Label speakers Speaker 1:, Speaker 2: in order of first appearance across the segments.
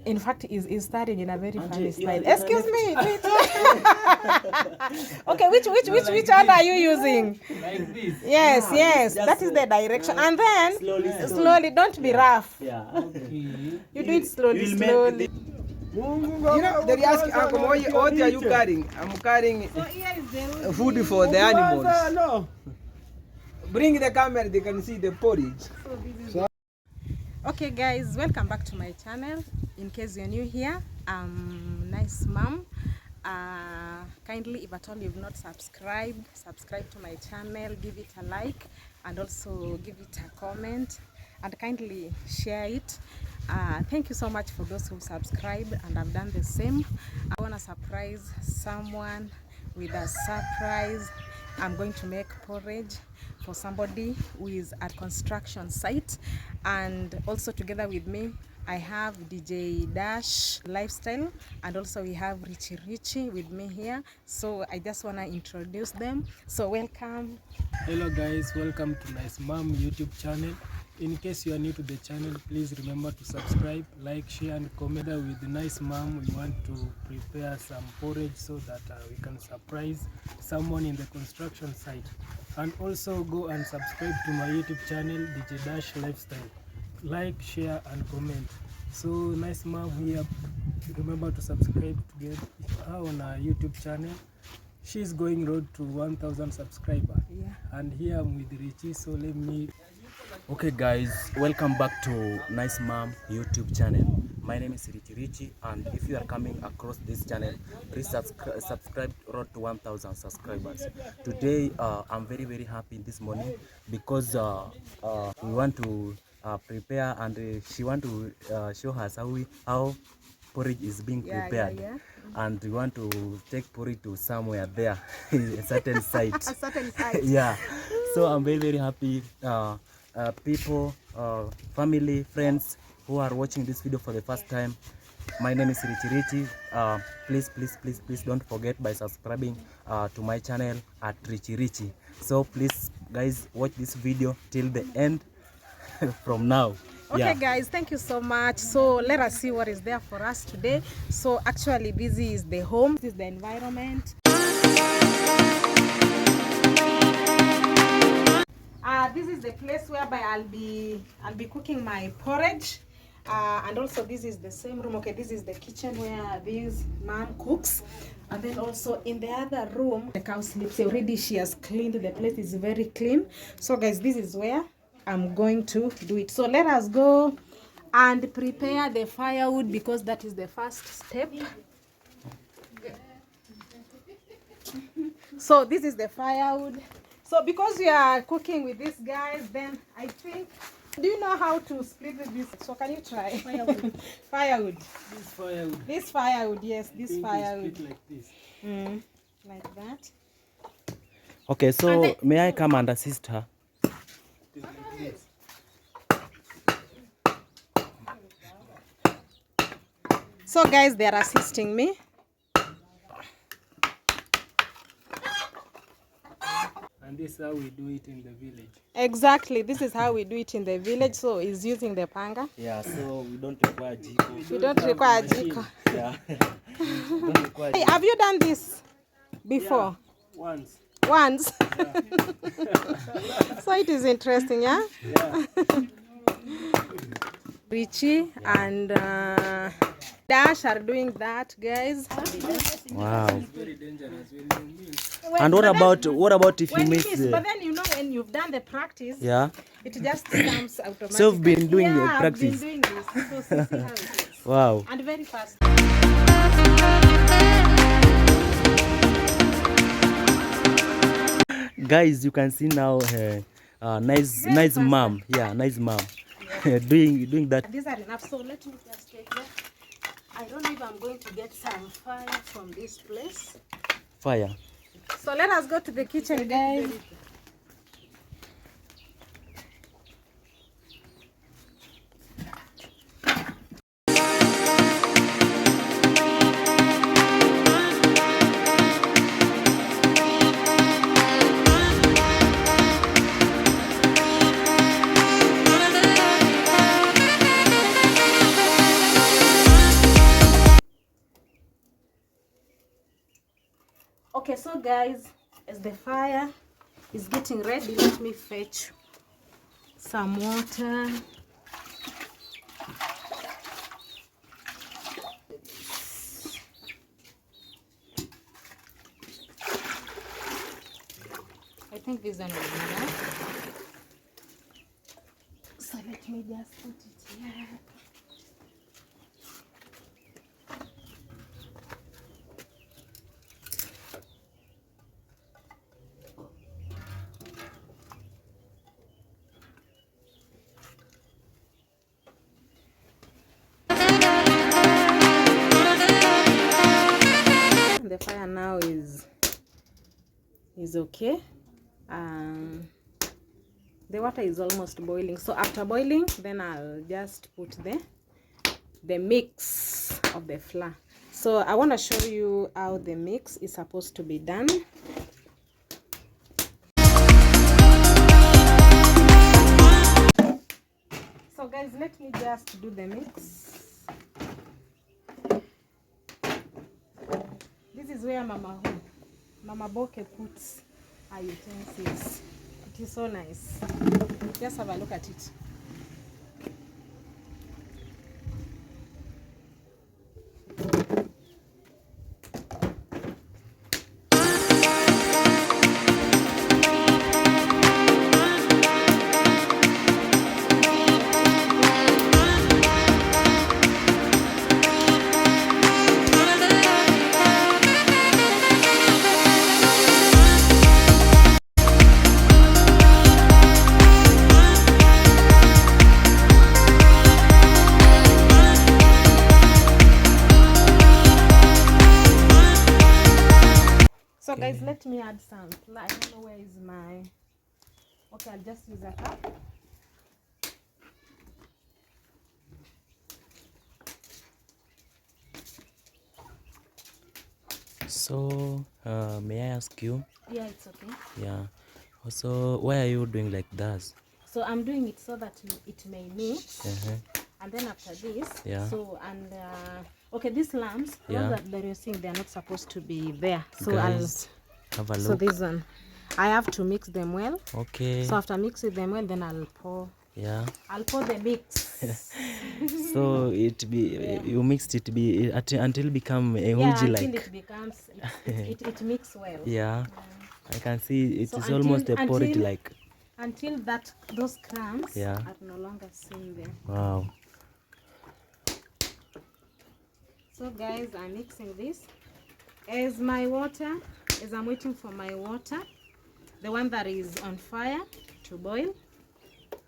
Speaker 1: In fact, is starting in a very funny style. Excuse me. Okay, which hand are you using?
Speaker 2: Like this.
Speaker 1: Yes. That is the direction. And then slowly. Don't be rough.
Speaker 2: Yeah. Okay.
Speaker 1: You do it slowly.
Speaker 3: You know, they ask Uncle, what are you carrying? I'm carrying food for the animals. Bring the camera, they can see the porridge.
Speaker 1: Okay guys, welcome back to my channel. In case you're new here, I'm Nice Mom. Kindly, if at all you've not subscribed, subscribe to my channel, give it a like, and also give it a comment, and kindly share it. Thank you so much for those who subscribed and have done the same. I want to surprise someone with a surprise. I'm going to make porridge for somebody who is at construction site, and also together with me I have DJ Dash Lifestyle, and also we have Richie with me here. So I just want to introduce them. So welcome.
Speaker 2: Hello guys, welcome to Nice Mom YouTube channel. In case you are new to the channel, please remember to subscribe, like, share and comment. With Nice Mom, we want to prepare some porridge so that we can surprise someone in the construction site. And also go and subscribe to my YouTube channel, DJ Dash Lifestyle. Like, share and comment. So Nice Mom here, remember to subscribe to get her on our YouTube channel. She's going road to 1,000 subscribers.
Speaker 1: Yeah.
Speaker 2: And here I'm with Richie, so let me...
Speaker 4: Okay guys, welcome back to Nice Mom YouTube channel. My name is Richie, and if you are coming across this channel, please subscribe road to 1,000 subscribers. Today I'm very happy this morning because we want to prepare, and she want to show us how porridge is being prepared.
Speaker 1: Yeah.
Speaker 4: And we want to take porridge to somewhere there, a certain site.
Speaker 1: A certain site.
Speaker 4: Yeah, so I'm very happy. People, family, friends who are watching this video for the first time, my name is Richie. Please don't forget by subscribing to my channel at Richie. So please guys, watch this video till the end from now.
Speaker 1: Okay guys, thank you so much. So let us see what is there for us today. So actually this is the home, this is the environment. This is the place whereby I'll be cooking my porridge, and also this is the same room. Okay, this is the kitchen where this mom cooks, and then also in the other room the cow sleeps. Already she has cleaned the place, is very clean. So guys, this is where I'm going to do it. So let us go and prepare the firewood, because that is the first step. So this is the firewood. So because we are cooking with these guys, then I think, do you know how to split this? So can you try? Firewood. Firewood.
Speaker 2: This firewood.
Speaker 1: This firewood, yes, this firewood.
Speaker 2: Split like this.
Speaker 1: Like that.
Speaker 4: Okay, so may I come and assist her?
Speaker 2: Like this.
Speaker 1: So guys, they are assisting me.
Speaker 2: And this is how we do it in the village.
Speaker 1: Exactly, this is how we do it in the village. So he's using the panga.
Speaker 4: Yeah, so we don't require jiko.
Speaker 1: We don't require jiko.
Speaker 4: Yeah. Don't require
Speaker 1: Hey, have you done this before?
Speaker 2: Yeah, once.
Speaker 1: Once.
Speaker 2: Yeah.
Speaker 1: So it is interesting, yeah?
Speaker 2: Yeah.
Speaker 1: Richie and Dash are doing that, guys.
Speaker 4: Wow.
Speaker 2: It's very dangerous when you miss.
Speaker 4: And what about if you
Speaker 1: when
Speaker 4: miss?
Speaker 1: but then you know, when you've done the practice,
Speaker 4: Yeah.
Speaker 1: it just comes automatically.
Speaker 4: So you've been doing
Speaker 1: yeah,
Speaker 4: practice.
Speaker 1: I've been doing this. So see how it is.
Speaker 4: Wow.
Speaker 1: And very fast.
Speaker 4: Guys, you can see now nice mom. Yeah, Nice Mom. doing that.
Speaker 1: These are enough. So let me just take that. I don't know if I'm going to get some fire from this place.
Speaker 4: Fire.
Speaker 1: So let us go to the kitchen, guys. Okay, so guys, as the fire is getting ready, let me fetch some water. I think this one will be enough. So let me just put it here. The fire now is okay. The water is almost boiling, so after boiling then I'll just put the mix of the flour. So I want to show you how the mix is supposed to be done. So guys, let me just do the mix. This is where Mama Boke puts her utensils. It is so nice. Just have a look at it. So guys, let me add some flour. I don't know where is my... Okay, I'll just use a cup.
Speaker 4: So, may I ask you?
Speaker 1: Yeah, it's okay.
Speaker 4: Yeah. So, why are you doing like that?
Speaker 1: So I'm doing it so that it may mix. And then after this,
Speaker 4: Yeah.
Speaker 1: so and okay, these lamps,
Speaker 4: Yeah.
Speaker 1: that you're seeing, they're not supposed to be there. So
Speaker 4: Guys, have a look.
Speaker 1: so this one, I have to mix them well.
Speaker 4: Okay.
Speaker 1: So after mixing them well, then I'll pour.
Speaker 4: Yeah.
Speaker 1: I'll pour the mix.
Speaker 4: So it be you mixed it until become a
Speaker 1: Yeah,
Speaker 4: uji
Speaker 1: until
Speaker 4: like.
Speaker 1: it becomes it mix well.
Speaker 4: Yeah. I can see it
Speaker 1: So
Speaker 4: is almost a porridge like.
Speaker 1: Until those crumbs
Speaker 4: Yeah.
Speaker 1: are no longer seen there.
Speaker 4: Wow.
Speaker 1: So guys, I'm mixing this. As I'm waiting for my water, the one that is on fire, to boil.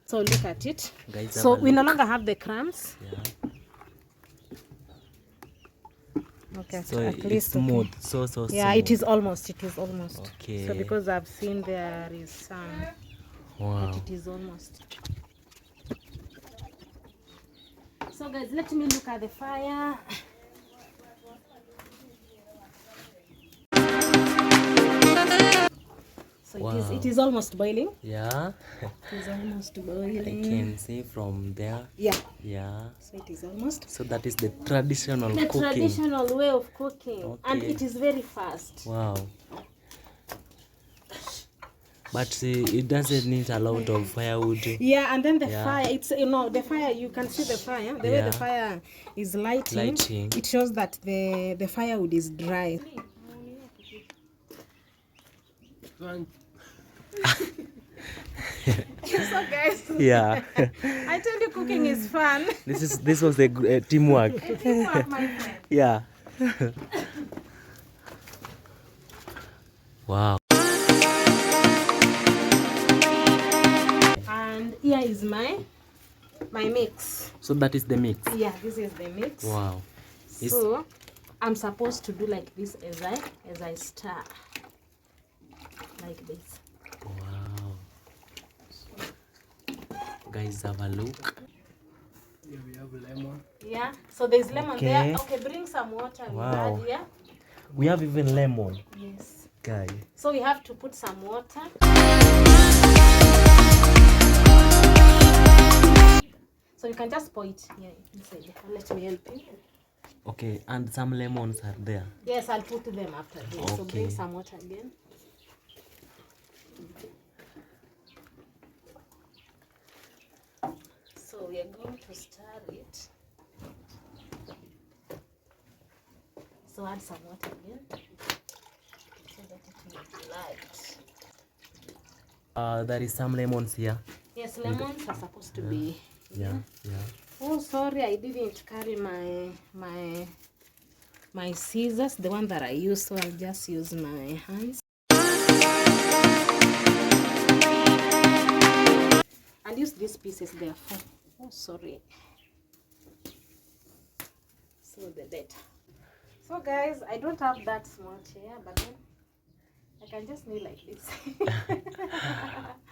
Speaker 1: So look at it.
Speaker 4: Guys,
Speaker 1: so we no longer have the crumbs.
Speaker 4: Yeah.
Speaker 1: Okay,
Speaker 4: So
Speaker 1: at
Speaker 4: it's
Speaker 1: least
Speaker 4: smooth.
Speaker 1: okay.
Speaker 4: So
Speaker 1: Yeah,
Speaker 4: smooth.
Speaker 1: it is almost.
Speaker 4: Okay.
Speaker 1: So because I've seen there is some.
Speaker 4: Wow.
Speaker 1: But it is almost. So guys, let me look at the fire. So
Speaker 4: Wow.
Speaker 1: it is almost boiling.
Speaker 4: Yeah.
Speaker 1: It is almost
Speaker 4: I
Speaker 1: boiling.
Speaker 4: can see from there.
Speaker 1: Yeah.
Speaker 4: Yeah.
Speaker 1: So it is almost.
Speaker 4: So that is the traditional
Speaker 1: The
Speaker 4: cooking.
Speaker 1: traditional way of cooking.
Speaker 4: Okay.
Speaker 1: And it is very fast.
Speaker 4: Wow. But it doesn't need a lot of firewood.
Speaker 1: Yeah, and then the
Speaker 4: Yeah.
Speaker 1: fire, it's, the fire, you can see the fire. The way
Speaker 4: Yeah.
Speaker 1: the fire is lighting, it shows that the firewood is dry. So guys,
Speaker 4: Yeah.
Speaker 1: I tell you, cooking is fun.
Speaker 4: This was the teamwork.
Speaker 1: Teamwork, my friend.
Speaker 4: Yeah. Wow.
Speaker 1: And here is my mix.
Speaker 4: So that is the mix.
Speaker 1: Yeah, this is the mix.
Speaker 4: Wow.
Speaker 1: So I'm supposed to do like this as I stir, like this.
Speaker 4: Wow. Guys, have a look.
Speaker 2: Here we have lemon.
Speaker 1: Yeah. So there's lemon
Speaker 4: Okay.
Speaker 1: there. Okay, bring some water.
Speaker 4: Wow.
Speaker 1: We add here.
Speaker 4: We have even lemon.
Speaker 1: Yes.
Speaker 4: Guy.
Speaker 1: So we have to put some water. So you can just pour it here inside. Let me help you.
Speaker 4: Okay, and some lemons are there.
Speaker 1: Yes, I'll put them after this.
Speaker 4: Okay.
Speaker 1: So bring some water again. So we are going to stir it. So add some water again so that it will be light.
Speaker 4: There is some lemons here.
Speaker 1: Yes, lemons are supposed to be.
Speaker 4: Yeah.
Speaker 1: Oh, sorry, I didn't carry my scissors, the one that I use, so I'll just use my hands. I'll use these pieces therefore. Oh, sorry. So the better. So guys, I don't have that small chair, but then I can just kneel like this.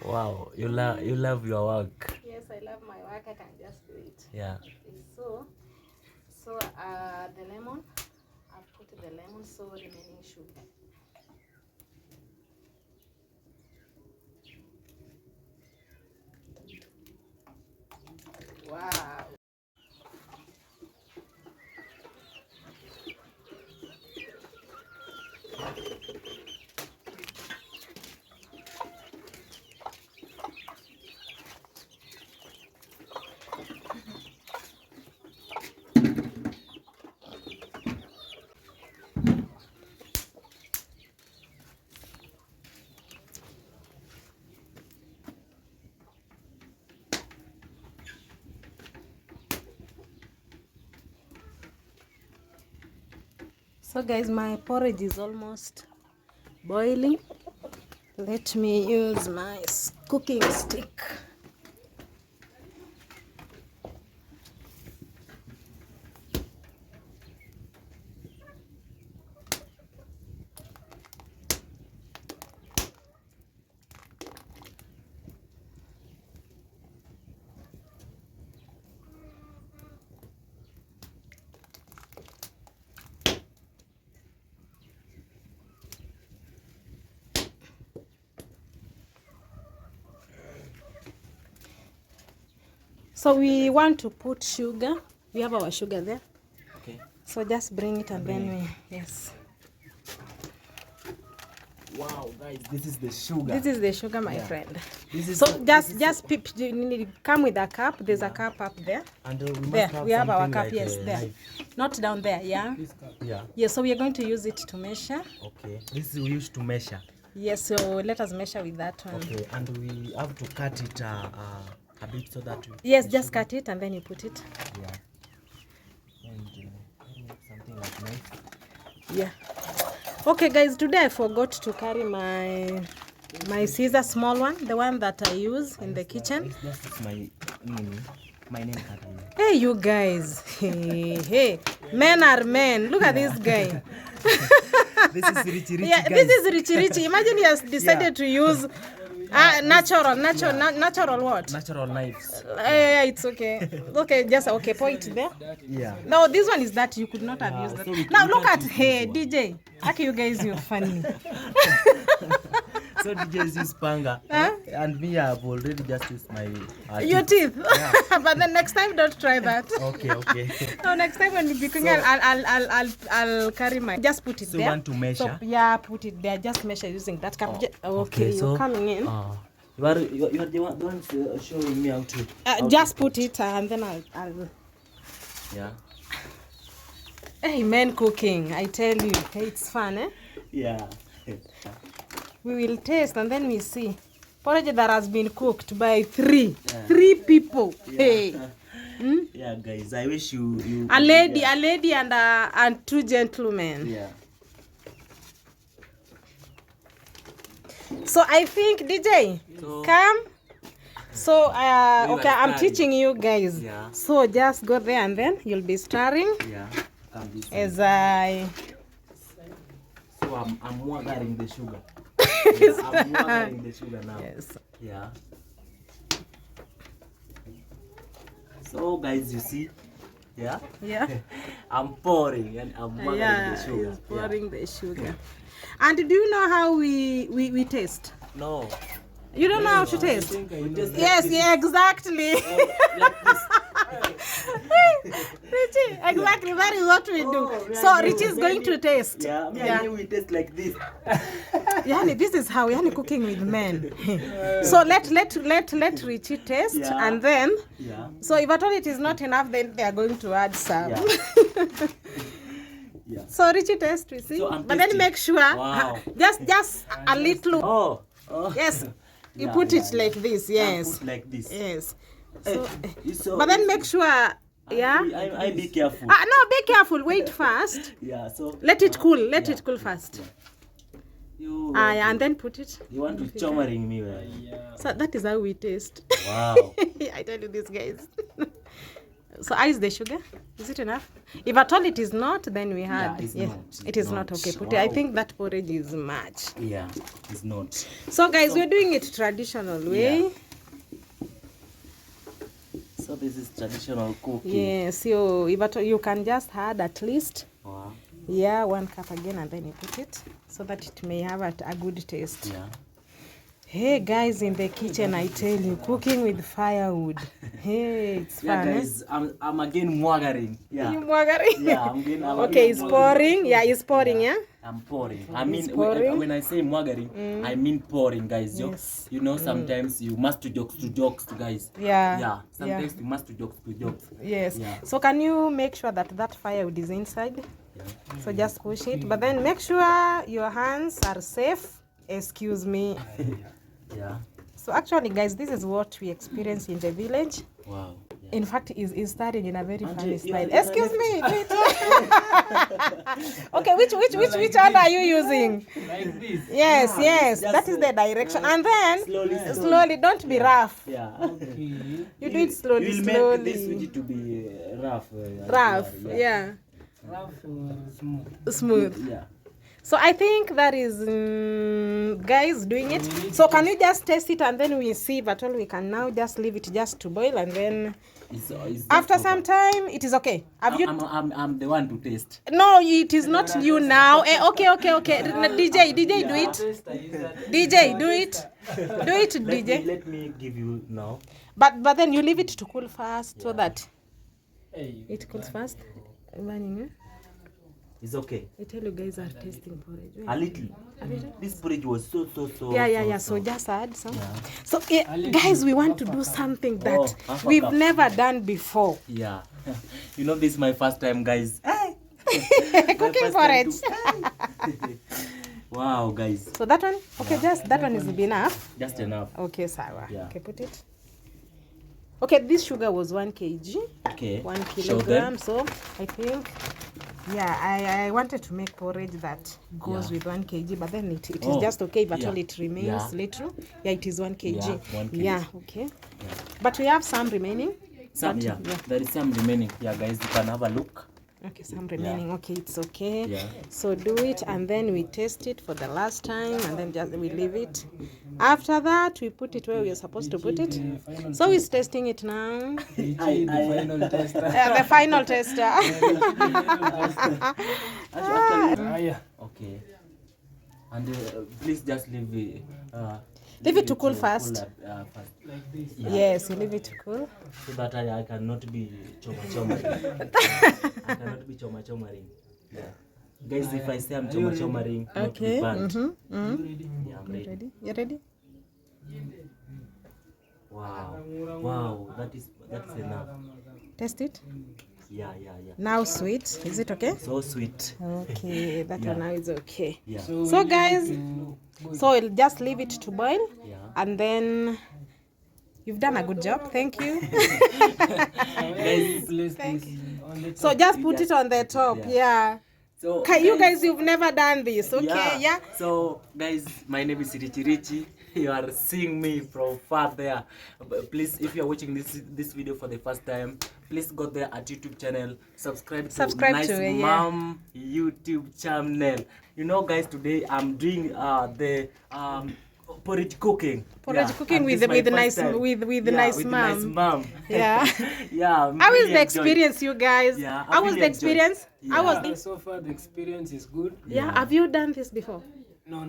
Speaker 4: Wow, you love your work.
Speaker 1: Yes, I love my work. I can just do it.
Speaker 4: Yeah.
Speaker 1: So the lemon, I'll put the lemon, so remaining sugar. Wow. So guys, my porridge is almost boiling. Let me use my cooking stick. So we want to put sugar. We have our sugar there.
Speaker 4: Okay.
Speaker 1: So just bring it and then we, yes.
Speaker 4: Wow, guys, this is the sugar.
Speaker 1: This is the sugar, my friend.
Speaker 4: This is
Speaker 1: So just come with a cup. There's a cup up there.
Speaker 4: And we must
Speaker 1: There,
Speaker 4: have
Speaker 1: we have our
Speaker 4: something
Speaker 1: cup,
Speaker 4: like
Speaker 1: yes,
Speaker 4: a
Speaker 1: there.
Speaker 4: knife.
Speaker 1: Not down there, yeah?
Speaker 4: Yeah.
Speaker 1: Yes, so we are going to use it to measure.
Speaker 4: Okay. This is we used to measure.
Speaker 1: Yes, so let us measure with that one.
Speaker 4: Okay, and we have to cut it a bit so that we...
Speaker 1: Yes, just cut it and then you put it.
Speaker 4: Yeah. And something like knife.
Speaker 1: Yeah. Okay, guys, today I forgot to carry my scissors, small one, the one that I use in the kitchen.
Speaker 4: This is my name cutter.
Speaker 1: Hey, you guys. Hey, men are men. Look at this guy.
Speaker 4: This is Richie,
Speaker 1: Yeah,
Speaker 4: guys.
Speaker 1: this is Richie. Imagine he has decided to use natural what?
Speaker 4: Natural knives.
Speaker 1: Yeah, it's okay. Okay, just okay. Point there.
Speaker 4: Yeah.
Speaker 1: No, this one is that you could not have used that.
Speaker 4: so we
Speaker 1: Now
Speaker 4: can't
Speaker 1: look at
Speaker 4: use
Speaker 1: hey
Speaker 4: this one.
Speaker 1: DJ. Actually, you guys, you're funny.
Speaker 4: So DJ use panga, and me I've already just used my
Speaker 1: Your teeth. But then next time, don't try that.
Speaker 4: Okay.
Speaker 1: No, next time when you be cooking, I'll carry my. Just put it
Speaker 4: So
Speaker 1: there.
Speaker 4: you want to measure?
Speaker 1: So, yeah, put it there. Just measure using that cup. Okay,
Speaker 4: so
Speaker 1: you're coming in.
Speaker 4: You are the ones showing me how to.
Speaker 1: Just put it and then I'll.
Speaker 4: Yeah.
Speaker 1: Hey, men cooking, I tell you, it's fun, eh?
Speaker 4: Yeah.
Speaker 1: We will taste and then we see. Porridge that has been cooked by three people.
Speaker 4: Yeah.
Speaker 1: Hey.
Speaker 4: Yeah, guys, I wish you.
Speaker 1: A lady and two gentlemen.
Speaker 4: Yeah.
Speaker 1: So I think DJ, come. So okay, I'm
Speaker 4: stirring.
Speaker 1: teaching you guys.
Speaker 4: Yeah.
Speaker 1: So just go there and then you'll be stirring
Speaker 4: Yeah.
Speaker 1: as I.
Speaker 4: So I'm watering the sugar. Yeah, I'm watering the sugar now.
Speaker 1: Yes.
Speaker 4: Yeah. So guys, you see, yeah.
Speaker 1: Yeah.
Speaker 4: I'm pouring and I'm watering the sugar.
Speaker 1: He's pouring the sugar. And do you know how we taste?
Speaker 4: No.
Speaker 1: You don't know how to taste?
Speaker 2: I think I know.
Speaker 1: Yes, yeah, exactly.
Speaker 4: Like this.
Speaker 1: Richie, exactly. That is what we do. So Richie is going to taste.
Speaker 4: Yeah, we taste like this.
Speaker 1: Yani, this is how yani cooking with men. So let Richie taste, and then so if at all it is not enough, then they are going to add some. So Richie taste, we see.
Speaker 4: So
Speaker 1: but then make sure just a little. Yes. You put it like this, yes.
Speaker 4: Put like this.
Speaker 1: Yes.
Speaker 4: So,
Speaker 1: but then make sure,
Speaker 4: I be careful.
Speaker 1: No, be careful. Wait first.
Speaker 4: So
Speaker 1: let it cool. Let it cool first. And then put it.
Speaker 4: You want to chommering me?
Speaker 1: So that is how we taste.
Speaker 4: Wow.
Speaker 1: I tell you this, guys. So is the sugar? Is it enough? If at all it is not, then we had. It is not okay. Put it. I think that porridge is much.
Speaker 4: Yeah, it's not.
Speaker 1: So guys, we're doing it traditional way.
Speaker 4: So this is traditional cooking.
Speaker 1: Yes. So if at all, you can just add at least.
Speaker 4: Wow.
Speaker 1: 1 cup again, and then you put it so that it may have a good taste.
Speaker 4: Yeah.
Speaker 1: Hey guys, in the kitchen, I tell you, cooking with firewood. Hey, it's fun.
Speaker 4: Guys, I'm again mwagaring.
Speaker 1: You mwagaring?
Speaker 4: Yeah, I'm again.
Speaker 1: Okay, it's pouring. Yeah, it's pouring. Yeah.
Speaker 4: I'm pouring. I mean, when I say mwagaring, I mean pouring, guys.
Speaker 1: Yes.
Speaker 4: You know, sometimes you must to jokes, guys.
Speaker 1: Yeah.
Speaker 4: Sometimes you must to jokes.
Speaker 1: Yes. So can you make sure that firewood is inside? So just push it, but then make sure your hands are safe. Excuse me. So actually, guys, this is what we experience in the village.
Speaker 4: Wow.
Speaker 1: In fact, is starting in a very funny style. Excuse me. Okay, which hand are you using?
Speaker 2: Like this.
Speaker 1: Yes. That is the direction. And then slowly. Don't be rough.
Speaker 4: Yeah.
Speaker 1: You do it slowly.
Speaker 4: You'll make this widget to be rough.
Speaker 1: Rough. Yeah.
Speaker 2: Rough or smooth?
Speaker 1: Smooth.
Speaker 4: Yeah.
Speaker 1: So I think that is guys doing it. So can you just taste it, and then we see, but all we can now just leave it just to boil, and then after some time it is okay. Have you?
Speaker 4: I'm the one to taste.
Speaker 1: No, it is not you now. Okay. DJ, do it. DJ, do it. Do it, DJ.
Speaker 4: Let me give you now.
Speaker 1: But then you leave it to cool first, so that it cools fast.
Speaker 4: It's okay.
Speaker 1: I tell you guys are tasting porridge.
Speaker 4: A little. This porridge was so.
Speaker 1: Yeah. So just add some. So guys, we want to do something that we've never done before.
Speaker 4: Yeah. You know, this is my first time, guys.
Speaker 1: Cooking porridge.
Speaker 4: Wow, guys.
Speaker 1: So that one, okay, just that one is enough.
Speaker 4: Just enough.
Speaker 1: Okay, Sarah.
Speaker 4: Yeah.
Speaker 1: Okay, put it. Okay, this sugar was 1 kg.
Speaker 4: Okay.
Speaker 1: 1 kilogram. So I think, I wanted to make porridge that goes with 1 kg, but then it is just okay, but all it remains little. Yeah, it is 1 kg.
Speaker 4: Yeah, 1 kg.
Speaker 1: Yeah, okay. But we have some remaining.
Speaker 4: Some, there is some remaining. Yeah, guys, you can have a look.
Speaker 1: Okay, some remaining. Okay, it's okay.
Speaker 4: Yeah.
Speaker 1: So do it, and then we taste it for the last time, and then just we leave it. After that, we put it where we are supposed to put it. So he's testing it now.
Speaker 2: The final tester.
Speaker 1: The final tester.
Speaker 4: Okay. And please just leave
Speaker 1: it to cool first.
Speaker 2: Like this.
Speaker 1: Yes, you leave it to cool.
Speaker 4: So that I cannot be chommering. I cannot be chommering. Yeah. Guys, if I say I'm chommering, not be banned. Yeah, I'm ready.
Speaker 1: You ready?
Speaker 4: Wow, that's enough.
Speaker 1: Test it.
Speaker 4: Yeah.
Speaker 1: Now sweet. Is it okay?
Speaker 4: So sweet.
Speaker 1: Okay, that one now is okay.
Speaker 4: Yeah.
Speaker 1: So guys, so we'll just leave it to boil, and then you've done a good job. Thank you. So just put it on the top. Yeah.
Speaker 4: So
Speaker 1: you guys, you've never done this, okay? Yeah.
Speaker 4: So guys, my name is Richie. You are seeing me from far there. But please, if you are watching this video for the first time, please go there at YouTube channel. Subscribe to Nice Mom YouTube channel. You know, guys, today I'm doing the porridge cooking.
Speaker 1: Cooking with nice mom. Yeah.
Speaker 4: Yeah.
Speaker 1: How is the experience, you guys?
Speaker 4: Yeah,
Speaker 1: how was the experience?
Speaker 4: Yeah.
Speaker 1: How was it?
Speaker 2: So far, the experience is good.
Speaker 1: Yeah. Have you done this before?
Speaker 2: No.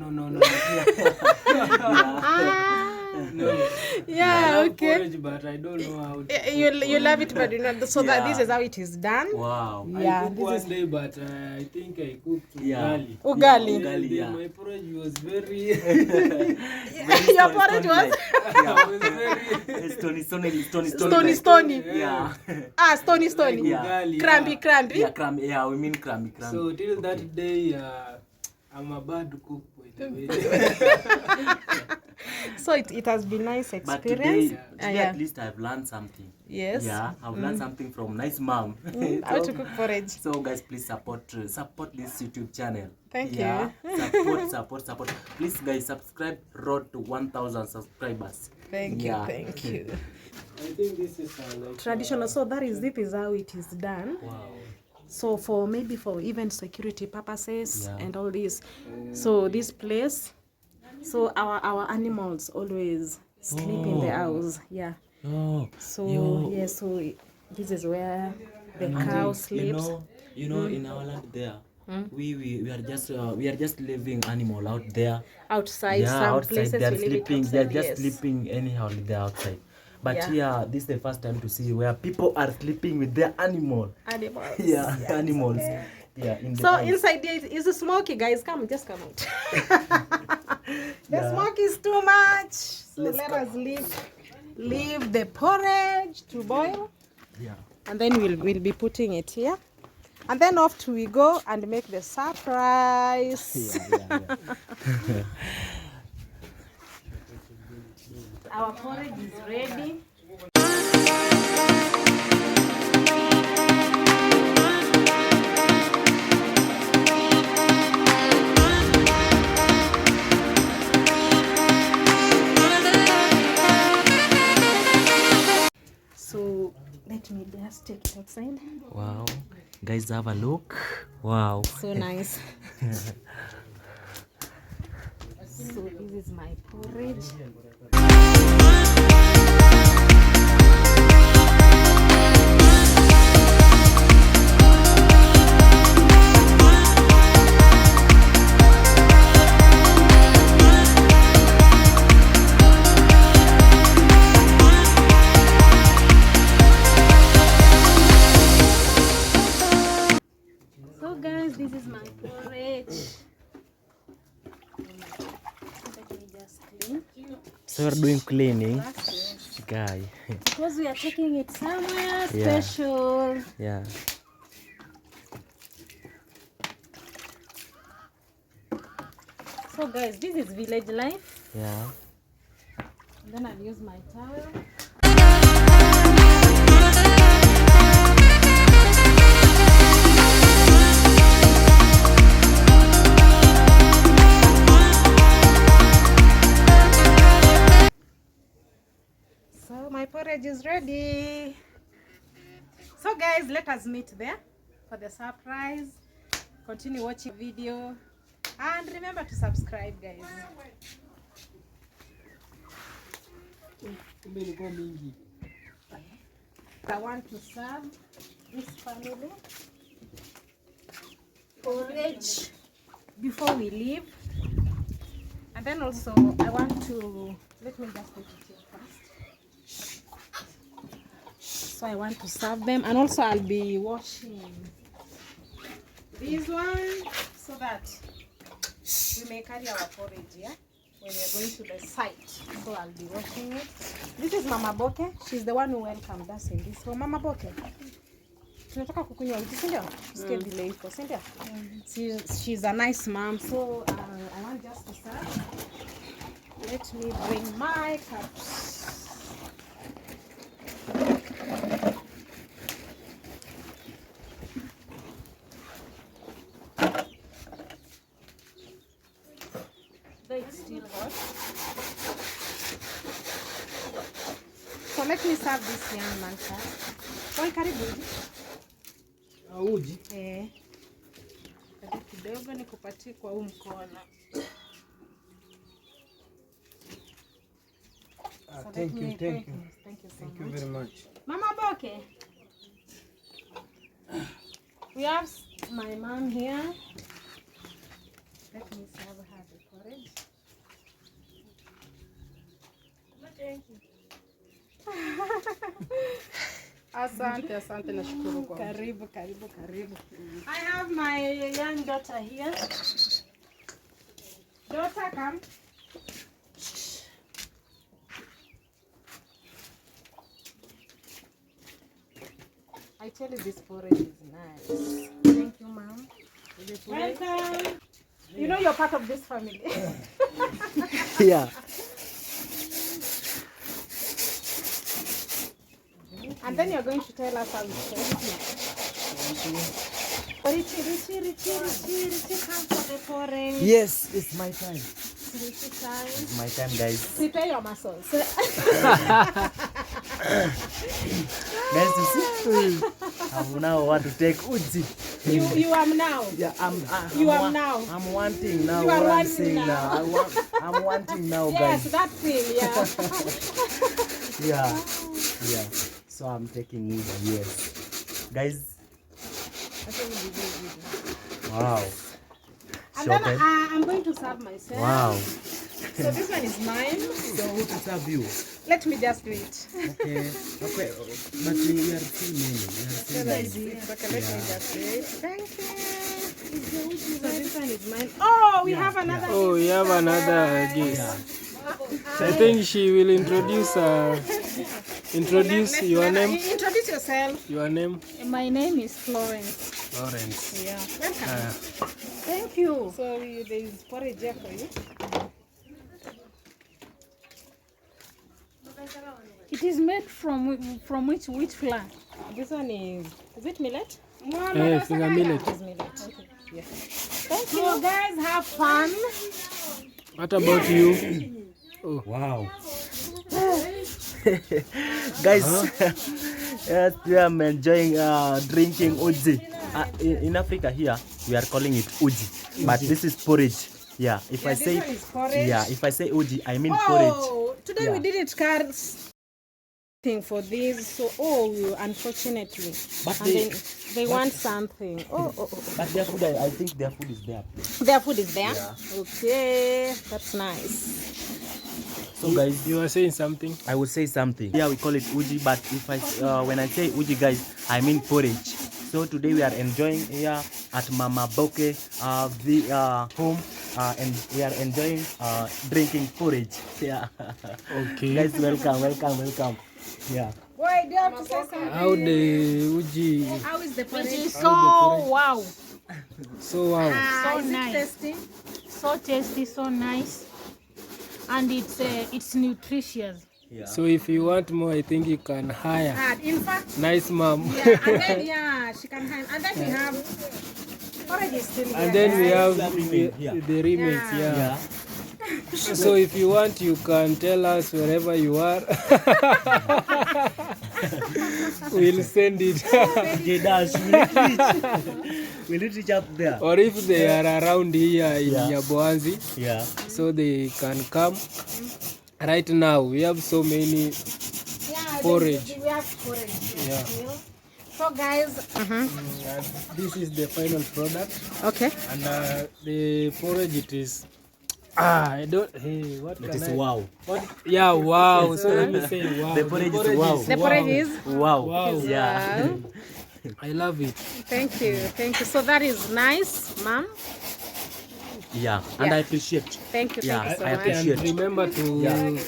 Speaker 2: No.
Speaker 1: Yeah,
Speaker 2: I love
Speaker 1: okay.
Speaker 2: porridge, but I don't know how to
Speaker 1: You love it, but you know, so that
Speaker 4: Yeah.
Speaker 1: this is how it is done.
Speaker 4: Wow.
Speaker 1: Yeah,
Speaker 2: I cooked
Speaker 1: this
Speaker 2: one
Speaker 1: is
Speaker 2: day, but I think I cooked
Speaker 4: Yeah.
Speaker 2: ugali.
Speaker 1: ugali.
Speaker 4: Yeah, ugali,
Speaker 2: Then
Speaker 4: yeah.
Speaker 2: my porridge was very,
Speaker 1: Your porridge was
Speaker 2: was very
Speaker 1: stony.
Speaker 4: Yeah.
Speaker 1: Ah, stony.
Speaker 4: Yeah.
Speaker 2: ugali.
Speaker 1: Crumbly.
Speaker 4: Yeah, crumbly. Yeah, we mean crumbly.
Speaker 2: So till that day, I'm a bad cook. By the way.
Speaker 1: So it has been nice
Speaker 4: But
Speaker 1: experience.
Speaker 4: today
Speaker 1: Yeah.
Speaker 4: at least I've learned something.
Speaker 1: Yes.
Speaker 4: Yeah, I've learned something from Nice Mom.
Speaker 1: How to cook porridge.
Speaker 4: So guys, please support this YouTube channel.
Speaker 1: Thank
Speaker 4: Yeah,
Speaker 1: you.
Speaker 4: support. Please guys, subscribe. Road to 1,000 subscribers.
Speaker 1: Thank
Speaker 4: Yeah.
Speaker 1: you.
Speaker 2: I think this is like
Speaker 1: Traditional. So that is it. Is how it is done.
Speaker 4: Wow.
Speaker 1: So for maybe for even security purposes
Speaker 4: Yeah.
Speaker 1: and all this. So this place. So our animals always sleep in the house. Yeah.
Speaker 4: Oh.
Speaker 1: So yeah. So this is where the cow sleeps.
Speaker 4: You know, in our land there, we are just leaving animal out there.
Speaker 1: Outside,
Speaker 4: Yeah,
Speaker 1: some
Speaker 4: outside
Speaker 1: places
Speaker 4: they're
Speaker 1: we leave it
Speaker 4: sleeping.
Speaker 1: outside,
Speaker 4: They're just
Speaker 1: yes.
Speaker 4: sleeping anyhow they're outside. But
Speaker 1: Yeah.
Speaker 4: here, this is the first time to see where people are sleeping with their animal.
Speaker 1: Animals.
Speaker 4: Yeah,
Speaker 1: Yes.
Speaker 4: animals. Yeah, in the
Speaker 1: So
Speaker 4: house.
Speaker 1: inside there is smoky, guys. Just come out. The
Speaker 4: Yeah.
Speaker 1: smoke is too much. So
Speaker 4: Let's
Speaker 1: let
Speaker 4: go.
Speaker 1: us leave the porridge to boil,
Speaker 4: Yeah.
Speaker 1: and then we'll be putting it here, and then off to we go and make the surprise.
Speaker 4: Yeah.
Speaker 1: Our porridge is ready. So let me just take it outside.
Speaker 4: Wow. Guys, have a look. Wow.
Speaker 1: So nice. So this is my porridge. So guys, this is my porridge. Let me just clean.
Speaker 4: So we're doing cleaning,
Speaker 1: Yes.
Speaker 4: guy.
Speaker 1: Because we are taking it somewhere
Speaker 4: Yeah.
Speaker 1: special.
Speaker 4: Yeah.
Speaker 1: So guys, this is village life.
Speaker 4: Yeah.
Speaker 1: And then I'll use my towel. So my porridge is ready. So guys, let us meet there for the surprise. Continue watching the video and remember to subscribe, guys. I want to serve this family porridge before we leave, and then also I want to let me just put it here first. So I want to serve them, and also I'll be washing this one so that we may carry our porridge, yeah, when we are going to the site. So I'll be washing it. This is Mama Boke. She's the one who welcomed us in this. So Mama Boke, tunataka kukunywa uji, si ndio? Tusikie vile iko, si ndio? She's a nice mom. So I want just to serve. Let me bring my cups. Though it's still hot. So let me serve this young man first. Boy, karibu uji.
Speaker 2: uji.
Speaker 1: Karibu kidogo nikupatie kwa huu mkono. So
Speaker 2: Thank
Speaker 1: let
Speaker 2: you,
Speaker 1: me-
Speaker 2: thank you.
Speaker 1: Thank you so
Speaker 2: Thank you
Speaker 1: much.
Speaker 2: very much.
Speaker 1: Mama Boke. We have my mom here. Let me serve her the porridge. Asante, asante, nashukuru kwa. Karibu. I have my young daughter here. Daughter, come. I tell you, this porridge is nice. Thank you, ma'am. Welcome. You know you're part of this family.
Speaker 3: Yeah.
Speaker 1: And then you're going to tell us how it's tasty. Richie, come for the porridge.
Speaker 3: Yes, it's my time.
Speaker 1: Richie time.
Speaker 4: It's my time, guys.
Speaker 1: Prepare your muscles.
Speaker 4: Guys, you see? I now want to take uji.
Speaker 1: You are now.
Speaker 3: Yeah,
Speaker 1: now.
Speaker 4: I'm wanting now.
Speaker 1: You are
Speaker 4: what I'm
Speaker 1: wanting
Speaker 4: saying
Speaker 1: now.
Speaker 4: I'm wanting now,
Speaker 1: Yes,
Speaker 4: guys.
Speaker 1: that thing, yeah.
Speaker 4: Yeah. So I'm taking uji, yes. Guys. Wow.
Speaker 1: And then
Speaker 4: Shorted.
Speaker 1: I'm going to serve myself.
Speaker 4: Wow.
Speaker 1: So this one is mine.
Speaker 4: So who to serve you?
Speaker 1: Let me just do it.
Speaker 4: Okay. Okay. But we are still many.
Speaker 1: Okay, let me just do it. Thank you. So this one is mine. Oh, we have another.
Speaker 2: Oh, we have another gift. I think she will introduce your name.
Speaker 1: Introduce yourself.
Speaker 2: Your name?
Speaker 5: My name is Florence.
Speaker 2: Lawrence.
Speaker 5: Yeah.
Speaker 1: Welcome.
Speaker 5: Thank you.
Speaker 1: So there is porridge here for you.
Speaker 5: It is made from which flour?
Speaker 1: This one is it millet?
Speaker 2: Finger millet.
Speaker 1: It is millet. Okay. Yes.
Speaker 5: Thank you.
Speaker 1: So guys, have fun.
Speaker 2: What about you? Oh.
Speaker 4: Wow. Guys, yes, we are enjoying drinking uji. In Africa here, we are calling it uji, but this is porridge. Yeah, if I say
Speaker 1: this one is porridge.
Speaker 4: yeah, if I say uji, I mean porridge.
Speaker 1: Oh, today we didn't cards thing for this. So unfortunately,
Speaker 4: But
Speaker 1: and they want something.
Speaker 4: But their food, I think their food is there.
Speaker 1: Their food is there.
Speaker 4: Yeah.
Speaker 1: Okay, that's nice.
Speaker 4: So guys,
Speaker 2: You are saying something?
Speaker 4: I will say something. Here we call it uji, but if I when I say uji, guys, I mean porridge. So today we are enjoying here at Mama Boke home, and we are enjoying drinking porridge. Yeah.
Speaker 2: Okay.
Speaker 4: Guys, welcome. Yeah.
Speaker 1: Boy, do you have to say something?
Speaker 2: How the uji?
Speaker 1: How is the
Speaker 5: It
Speaker 1: porridge?
Speaker 5: is so wow,
Speaker 2: So wow.
Speaker 5: so
Speaker 1: is it
Speaker 5: nice,
Speaker 1: tasty?
Speaker 5: so tasty, so nice, and it's nutritious.
Speaker 4: Yeah.
Speaker 2: So if you want more, I think you can hire
Speaker 1: In fact,
Speaker 2: nice mom.
Speaker 1: yeah, and then she can hang. And then we have porridge is still here.
Speaker 2: And then we
Speaker 1: guys.
Speaker 2: have
Speaker 4: Yeah.
Speaker 2: the remains.
Speaker 1: Yeah.
Speaker 2: Yeah. So if you want, you can tell us wherever you are. We'll send it.
Speaker 4: Okay, Dash, will it reach up there?
Speaker 2: Or if they are around here in
Speaker 4: Yeah.
Speaker 2: Nyaboanzi,
Speaker 4: Yeah.
Speaker 2: so they can come. Right now, we have so many.
Speaker 1: Yeah,
Speaker 2: Porridge.
Speaker 1: We have porridge.
Speaker 2: Yeah.
Speaker 1: So guys,
Speaker 2: And this is the final product.
Speaker 1: okay.
Speaker 2: And the porridge, it is. I don't. Hey, what
Speaker 4: It
Speaker 2: can
Speaker 4: is
Speaker 2: I?
Speaker 4: wow.
Speaker 2: What? Yeah, wow. So let me say wow.
Speaker 4: The porridge is wow.
Speaker 1: The porridge is.
Speaker 4: Wow.
Speaker 2: Wow.
Speaker 4: Yeah.
Speaker 2: I love it.
Speaker 1: Thank you. So that is nice, ma'am.
Speaker 4: Yeah. And
Speaker 1: Yeah.
Speaker 4: I appreciate.
Speaker 1: Thank you.
Speaker 4: Yeah,
Speaker 1: Thank you so
Speaker 4: I
Speaker 1: much.
Speaker 4: appreciate.
Speaker 2: And remember to
Speaker 4: Yeah.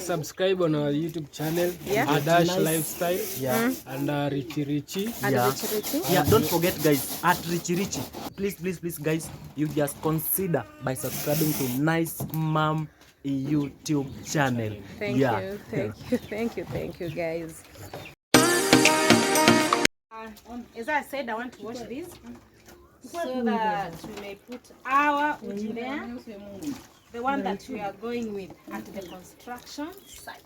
Speaker 2: subscribe on our YouTube channel,
Speaker 1: Yeah.
Speaker 2: Dash
Speaker 4: Nice.
Speaker 2: Lifestyle,
Speaker 4: Yeah.
Speaker 2: and Richie.
Speaker 1: And
Speaker 4: Yeah.
Speaker 1: Richie.
Speaker 4: Yeah, don't forget guys, at Richie. Please guys, you just consider by subscribing to Nice Mom YouTube channel.
Speaker 1: Thank
Speaker 4: yeah.
Speaker 1: you. Thank you, guys. As I said, I want to wash this so that we may put our uji there, the one that we are going with at the construction site.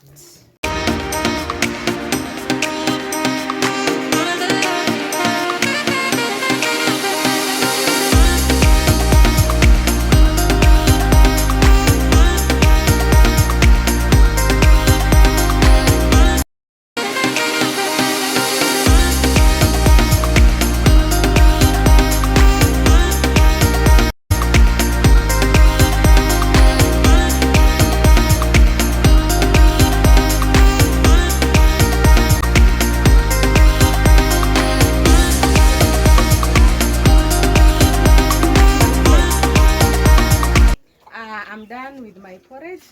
Speaker 1: I'm done with my porridge.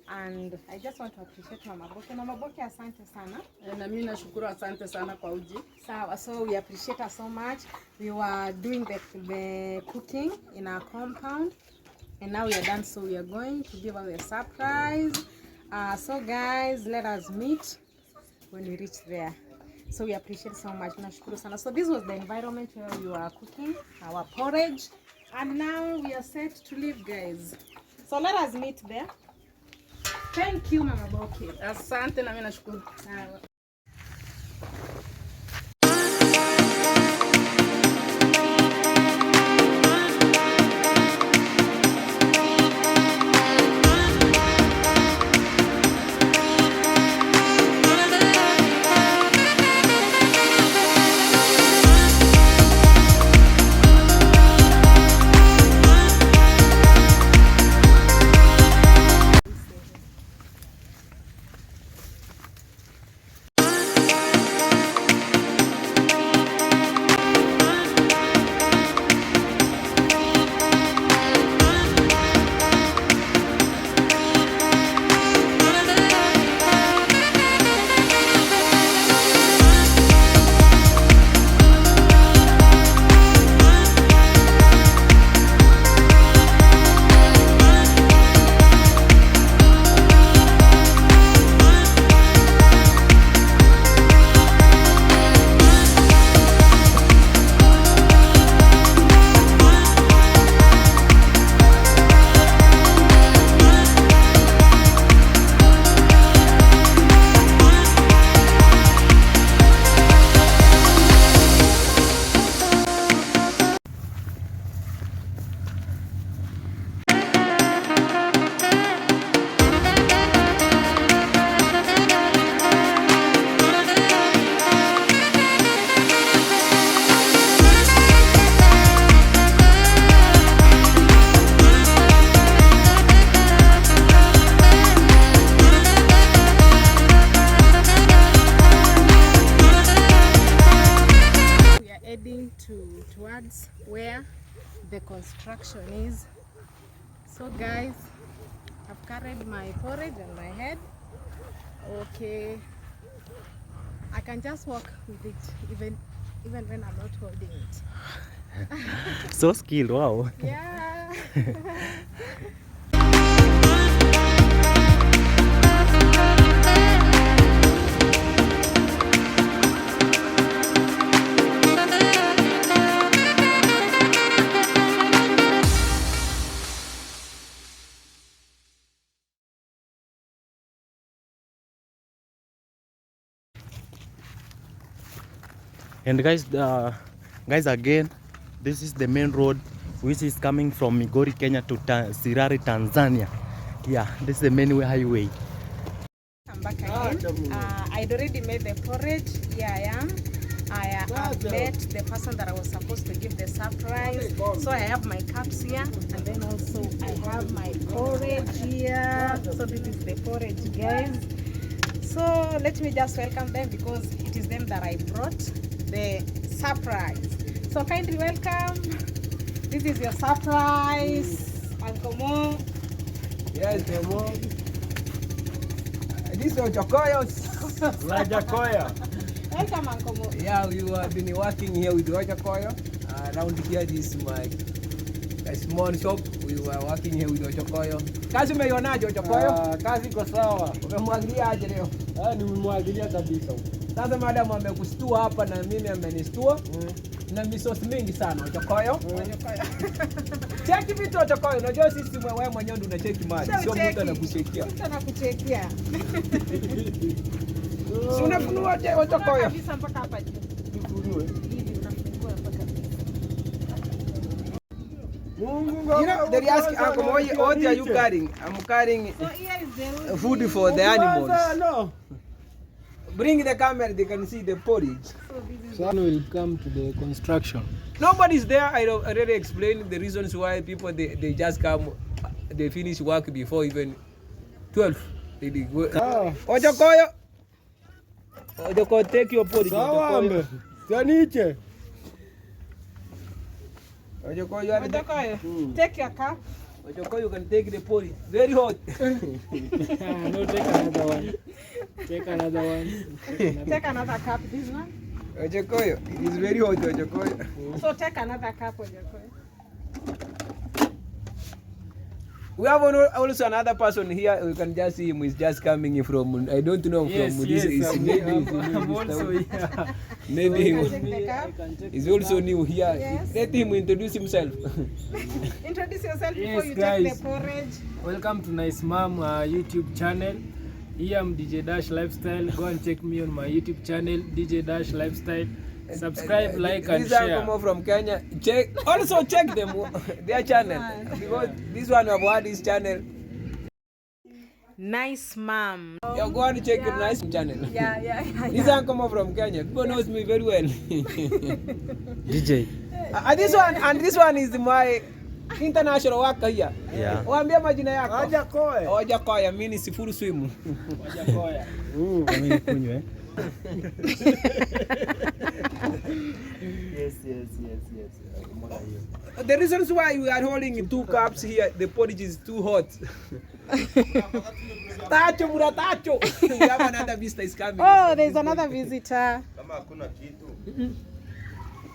Speaker 1: And I just want to appreciate Mama Boke. Mama Boke, asante sana.
Speaker 6: Na mimi nashukuru, asante sana kwa uji.
Speaker 1: Sawa, so we appreciate her so much. We were doing the cooking in our compound, and now we are done, so we are going to give her a surprise. So guys, let us meet when we reach there. So we appreciate so much. Nashukuru sana. So this was the environment where we were cooking our porridge, and now we are set to leave, guys. So let us meet there. Thank you, Mama Boke.
Speaker 6: Asante na mimi nashukuru.
Speaker 1: Towards where the construction is. So guys, I've carried my porridge on my head. Okay, I can just walk with it even when I'm not holding it.
Speaker 4: So skilled, wow.
Speaker 1: Yeah.
Speaker 4: And guys, again, this is the main road which is coming from Migori, Kenya to Sirari, Tanzania. Yeah, this is the main highway.
Speaker 1: I'm back again. I'd already made the porridge. Here I am. I have met the person that I was supposed to give the surprise. So I have my cups here, and then also I have my porridge here. So this is the porridge, guys. So let me just welcome them because it is them that I brought the surprise. So kindly welcome. This is your surprise, Uncle Mo.
Speaker 3: Yes, Mo. This is Ochokoyo.
Speaker 1: Welcome, Uncle Mo.
Speaker 3: Yeah, we have been working here with Ochokoyo. Around here, this is my small shop. We were working here with Ochokoyo. Kazi umeionaje Ochokoyo?
Speaker 2: Kazi iko sawa.
Speaker 3: Umemwagilia aje leo?
Speaker 2: Nimemwagilia kabisa.
Speaker 3: Sasa madam amekustua hapa na mimi amenistua. Na misosi mingi sana Ochokoyo. Cheki vitu Ochokoyo. Unajua sisi wewe mwenyewe ndio unacheki mali. Sio mtu anakuchekia.
Speaker 1: Mtu anakuchekia.
Speaker 3: Si unafunua Ochokoyo.
Speaker 1: Kabisa mpaka hapa juu.
Speaker 2: Nifunue.
Speaker 1: Hivi unafungua mpaka.
Speaker 3: You know, they ask Uncle, what are you carrying? I'm carrying
Speaker 1: So here is the
Speaker 3: food for the animals. Bring the camera, they can see the porridge.
Speaker 2: Son will come to the construction.
Speaker 3: Nobody's there. I already explained the reasons why people they just come, they finish work before even 12. They go. Ochokoyo. Ochokoyo, take your porridge.
Speaker 2: Sawa, Ochokoyo,
Speaker 3: Ochokoyo,
Speaker 1: Ochokoyo, take your cup.
Speaker 3: Ojoko, you can take the porridge. Very hot.
Speaker 2: No, take another one. Take another one.
Speaker 1: Take another cup, this one.
Speaker 3: Ojokoyo, it is very hot, Ojokoyo.
Speaker 1: So take another cup, Ojokoyo.
Speaker 3: We have also another person here. You can just see him. He's just coming from. I don't know
Speaker 2: Yes,
Speaker 3: from
Speaker 2: yes,
Speaker 3: this.
Speaker 2: I'm also here.
Speaker 3: Maybe
Speaker 1: So
Speaker 3: he,
Speaker 1: take the cup.
Speaker 3: he's also new here.
Speaker 1: Yes.
Speaker 3: Let him introduce himself.
Speaker 1: Introduce yourself before
Speaker 2: Yes,
Speaker 1: you
Speaker 2: guys.
Speaker 1: take the porridge.
Speaker 2: Welcome to Nice Mom YouTube channel. Here I'm DJ Dash Lifestyle. Go and check me on my YouTube channel, DJ Dash Lifestyle. Subscribe, like, and
Speaker 3: These are
Speaker 2: share.
Speaker 3: come from Kenya. Also check them their channel because this one have had his channel.
Speaker 1: Nice mom.
Speaker 3: You go and check your nice channel.
Speaker 1: Yeah.
Speaker 3: These are come from Kenya. People knows me very well.
Speaker 4: DJ.
Speaker 3: This one is my international worker here.
Speaker 4: Yeah.
Speaker 3: Waambia majina yako. Ojakoya mimi si full swim.
Speaker 2: Ojakoya.
Speaker 4: Kama nikunywe. Yes.
Speaker 3: The reasons why we are holding 2 cups here, the porridge is too hot. Tacho, mura tacho. We have another visitor is coming.
Speaker 1: Oh, there's another visitor.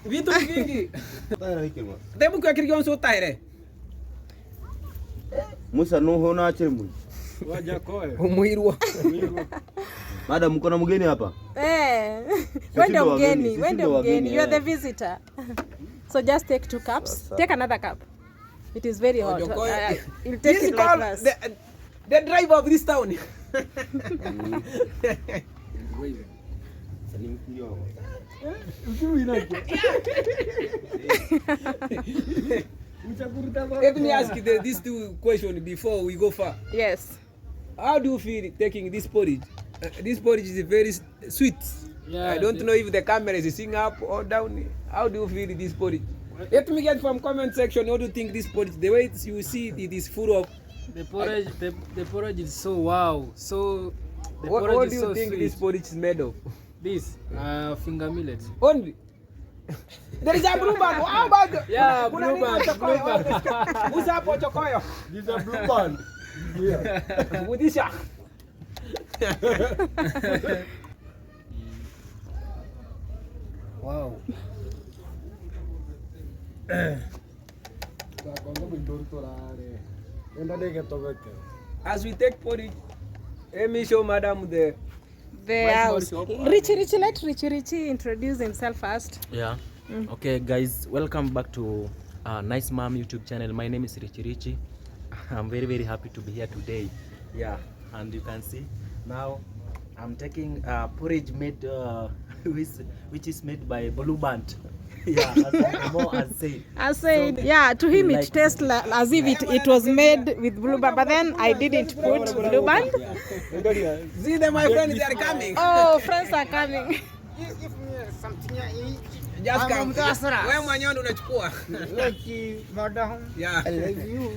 Speaker 3: Vitu vingi. Demu kwa kirigyon so taire.
Speaker 7: Musa nuho na chirimu.
Speaker 2: Ojakoya.
Speaker 3: Umuirwa.
Speaker 7: Madam, mko na mgeni hapa?
Speaker 1: Wende
Speaker 7: wageni,
Speaker 1: mgeni.
Speaker 7: sisi ndo wageni,
Speaker 1: You are the visitor. So just take 2 cups. Take another cup. It is very hot. You'll take
Speaker 3: This is
Speaker 1: it like
Speaker 3: called
Speaker 1: us.
Speaker 3: the driver of this town. Let me ask you these 2 questions before we go far.
Speaker 1: Yes.
Speaker 3: How do you feel taking this porridge? This porridge is very sweet.
Speaker 2: Yeah,
Speaker 3: I don't know if the camera is seeing up or down. How do you feel this porridge? Let me get from comment section. What do you think this porridge? The way you see it is full of.
Speaker 2: The porridge, the porridge is so wow. So the
Speaker 3: What
Speaker 2: porridge
Speaker 3: do
Speaker 2: is
Speaker 3: you
Speaker 2: so
Speaker 3: think
Speaker 2: sweet.
Speaker 3: this porridge is made of?
Speaker 2: This finger millet.
Speaker 3: Only. There is a blue band. How about the?
Speaker 2: Yeah,
Speaker 3: Kuna
Speaker 2: blue
Speaker 3: nini
Speaker 2: band,
Speaker 3: Ochokoyo?
Speaker 2: blue band.
Speaker 3: Who's up Ochokoyo?
Speaker 7: This is a blue band.
Speaker 3: Mudisha.
Speaker 2: Wow.
Speaker 3: As we take porridge, let me show madam the.
Speaker 1: House. Richie, let Richie introduce himself first.
Speaker 4: Yeah. Okay, guys, welcome back to Nice Mom YouTube channel. My name is Richie. I'm very happy to be here today. Yeah, and you can see now I'm taking porridge made which is made by Blue Band. Yeah, as Mo has said.
Speaker 1: I said,
Speaker 4: So,
Speaker 1: yeah, to him
Speaker 4: like
Speaker 1: it tastes as if it was made with blue band, but then I didn't put blue band.
Speaker 3: See them, my friend, they are coming.
Speaker 1: Oh, friends are coming.
Speaker 3: Just come. Wewe mwenyewe ndo unachukua.
Speaker 7: Madam,
Speaker 3: Yeah.
Speaker 7: I love you.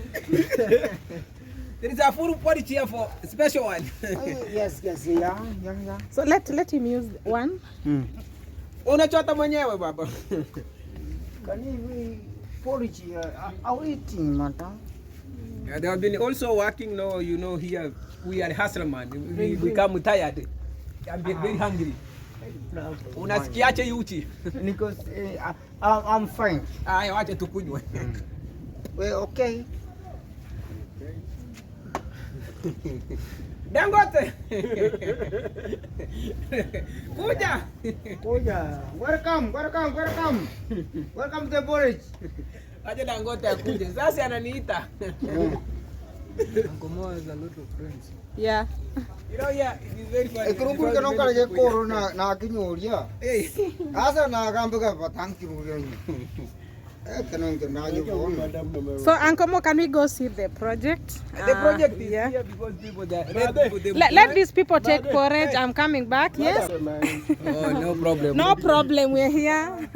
Speaker 3: There is a full porridge here for special one.
Speaker 7: Yes, yeah.
Speaker 1: So let him use one.
Speaker 3: Unachota mwenyewe baba.
Speaker 7: Can you porridge? I'll eating, madam.
Speaker 3: They have been also working now, you know, here we are hustler man. We become tired. I'm very hungry. Unasikiache yuchi?
Speaker 7: Because I'm fine.
Speaker 3: Aya, wacha tukunywe.
Speaker 7: Well, okay.
Speaker 3: Dangote. Kuja.
Speaker 7: Welcome. Welcome to the porridge.
Speaker 3: Acha Dangote akuje. Sasa ananiita.
Speaker 2: Uncle Mo has a lot of friends.
Speaker 1: Yeah.
Speaker 3: You know, yeah, it is very funny.
Speaker 7: Kurukuru kana kala je koro na kinyoria.
Speaker 3: Hey.
Speaker 7: Asa na gambuka patanki ruyo.
Speaker 1: So Uncle Mo, can we go see the project?
Speaker 3: The project is
Speaker 1: yeah.
Speaker 3: here because people that
Speaker 1: Let these people take porridge. I'm coming back. Yes.
Speaker 3: Oh, no problem.
Speaker 1: No problem. We're here.